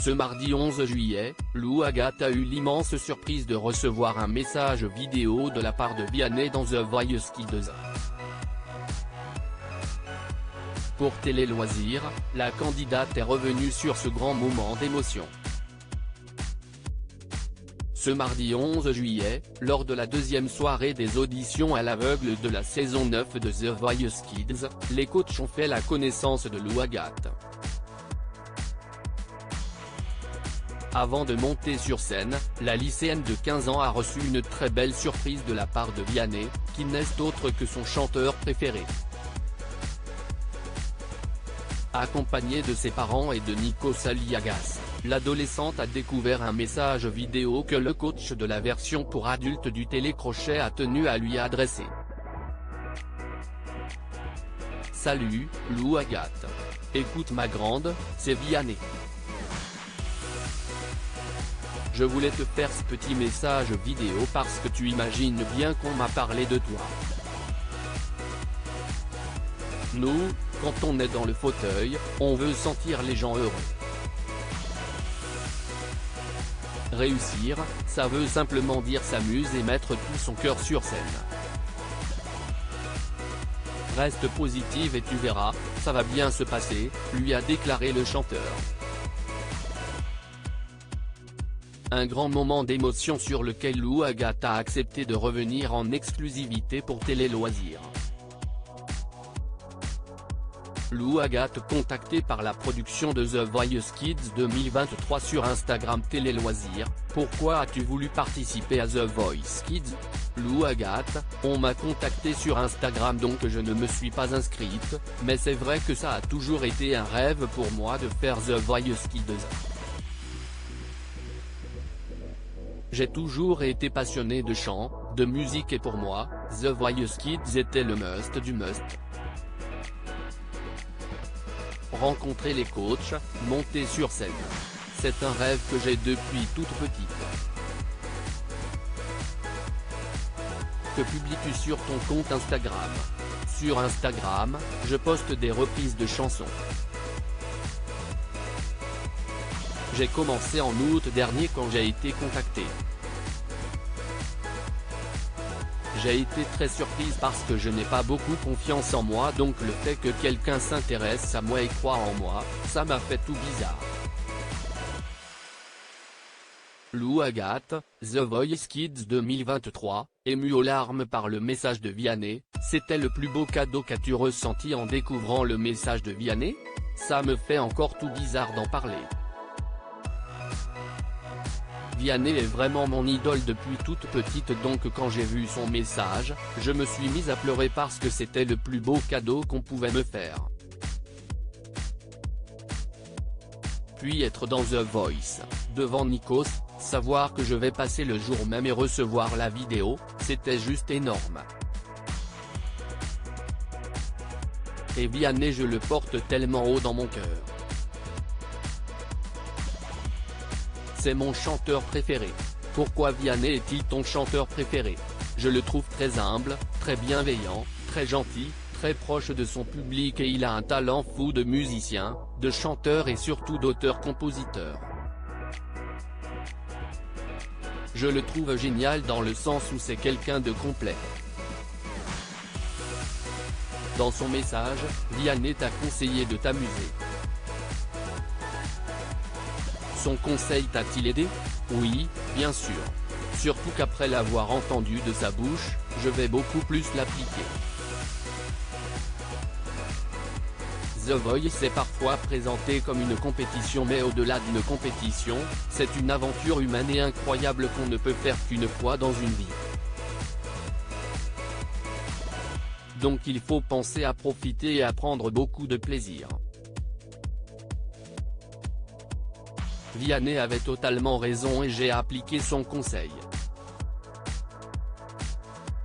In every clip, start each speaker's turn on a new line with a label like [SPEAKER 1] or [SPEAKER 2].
[SPEAKER 1] Ce mardi 11 juillet, Lou Agathe a eu l'immense surprise de recevoir un message vidéo de la part de Vianney dans The Voice Kids. Pour Télé Loisirs, la candidate est revenue sur ce grand moment d'émotion. Ce mardi 11 juillet, lors de la deuxième soirée des auditions à l'aveugle de la saison 9 de The Voice Kids, les coachs ont fait la connaissance de Lou Agathe. Avant de monter sur scène, la lycéenne de 15 ans a reçu une très belle surprise de la part de Vianney, qui n'est autre que son chanteur préféré. Accompagnée de ses parents et de Nikos Aliagas, l'adolescente a découvert un message vidéo que le coach de la version pour adultes du télécrochet a tenu à lui adresser. Salut, Lou Agathe. Écoute ma grande, c'est Vianney. Je voulais te faire ce petit message vidéo parce que tu imagines bien qu'on m'a parlé de toi. Nous, quand on est dans le fauteuil, on veut sentir les gens heureux. Réussir, ça veut simplement dire s'amuser et mettre tout son cœur sur scène. Reste positive et tu verras, ça va bien se passer, lui a déclaré le chanteur. Un grand moment d'émotion sur lequel Lou Agathe a accepté de revenir en exclusivité pour Télé Loisirs. Lou Agathe contactée par la production de The Voice Kids 2023 sur Instagram Télé Loisirs, pourquoi as-tu voulu participer à The Voice Kids? Lou Agathe, on m'a contacté sur Instagram donc je ne me suis pas inscrite, mais c'est vrai que ça a toujours été un rêve pour moi de faire The Voice Kids. J'ai toujours été passionné de chant, de musique et pour moi, The Voice Kids était le must du must. Rencontrer les coachs, monter sur scène. C'est un rêve que j'ai depuis toute petite. Que publies-tu sur ton compte Instagram? Sur Instagram, je poste des reprises de chansons. J'ai commencé en août dernier quand j'ai été contacté. J'ai été très surprise parce que je n'ai pas beaucoup confiance en moi donc le fait que quelqu'un s'intéresse à moi et croit en moi, ça m'a fait tout bizarre. Lou Agathe, The Voice Kids 2023, émue aux larmes par le message de Vianney, c'était le plus beau cadeau qu'as-tu ressenti en découvrant le message de Vianney? Ça me fait encore tout bizarre d'en parler. Vianney est vraiment mon idole depuis toute petite donc quand j'ai vu son message, je me suis mise à pleurer parce que c'était le plus beau cadeau qu'on pouvait me faire. Puis être dans The Voice, devant Nikos, savoir que je vais passer le jour même et recevoir la vidéo, c'était juste énorme. Et Vianney je le porte tellement haut dans mon cœur. C'est mon chanteur préféré. Pourquoi Vianney est-il ton chanteur préféré? Je le trouve très humble, très bienveillant, très gentil, très proche de son public et il a un talent fou de musicien, de chanteur et surtout d'auteur-compositeur. Je le trouve génial dans le sens où c'est quelqu'un de complet. Dans son message, Vianney t'a conseillé de t'amuser. Son conseil t'a-t-il aidé? Oui, bien sûr. Surtout qu'après l'avoir entendu de sa bouche, je vais beaucoup plus l'appliquer. The Voice est parfois présenté comme une compétition mais au-delà d'une compétition, c'est une aventure humaine et incroyable qu'on ne peut faire qu'une fois dans une vie. Donc il faut penser à profiter et à prendre beaucoup de plaisir. Vianney avait totalement raison et j'ai appliqué son conseil.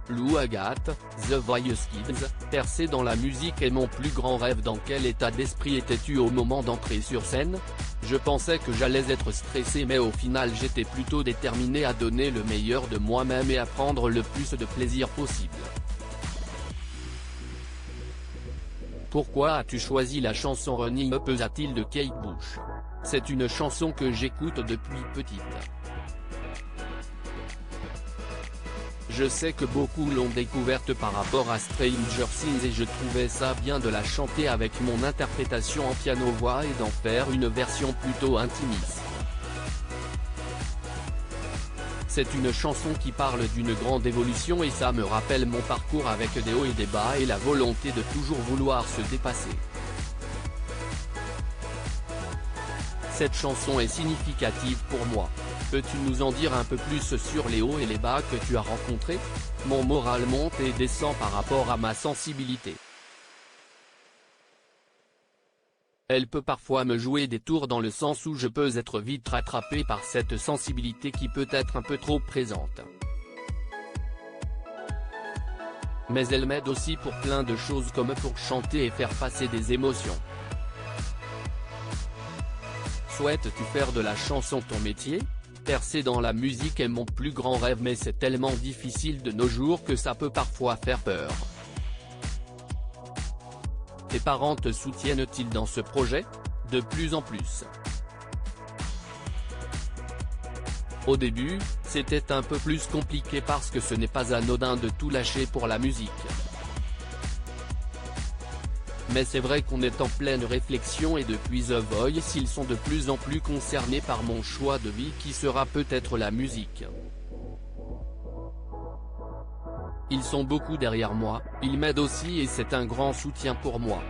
[SPEAKER 1] Lou Agathe, The Voice Kids, percer dans la musique est mon plus grand rêve. Dans quel état d'esprit étais-tu au moment d'entrer sur scène? Je pensais que j'allais être stressé mais au final j'étais plutôt déterminé à donner le meilleur de moi-même et à prendre le plus de plaisir possible. Pourquoi as-tu choisi la chanson Running Up That Hill de Kate Bush? C'est une chanson que j'écoute depuis petite. Je sais que beaucoup l'ont découverte par rapport à Stranger Things et je trouvais ça bien de la chanter avec mon interprétation en piano-voix et d'en faire une version plutôt intimiste. C'est une chanson qui parle d'une grande évolution et ça me rappelle mon parcours avec des hauts et des bas et la volonté de toujours vouloir se dépasser. Cette chanson est significative pour moi. Peux-tu nous en dire un peu plus sur les hauts et les bas que tu as rencontrés? Mon moral monte et descend par rapport à ma sensibilité. Elle peut parfois me jouer des tours dans le sens où je peux être vite rattrapé par cette sensibilité qui peut être un peu trop présente. Mais elle m'aide aussi pour plein de choses comme pour chanter et faire passer des émotions. Souhaites-tu faire de la chanson ton métier? Percer dans la musique est mon plus grand rêve mais c'est tellement difficile de nos jours que ça peut parfois faire peur. Tes parents te soutiennent-ils dans ce projet? De plus en plus. Au début, c'était un peu plus compliqué parce que ce n'est pas anodin de tout lâcher pour la musique. Mais c'est vrai qu'on est en pleine réflexion et depuis The Voice ils sont de plus en plus concernés par mon choix de vie qui sera peut-être la musique. Ils sont beaucoup derrière moi, ils m'aident aussi et c'est un grand soutien pour moi.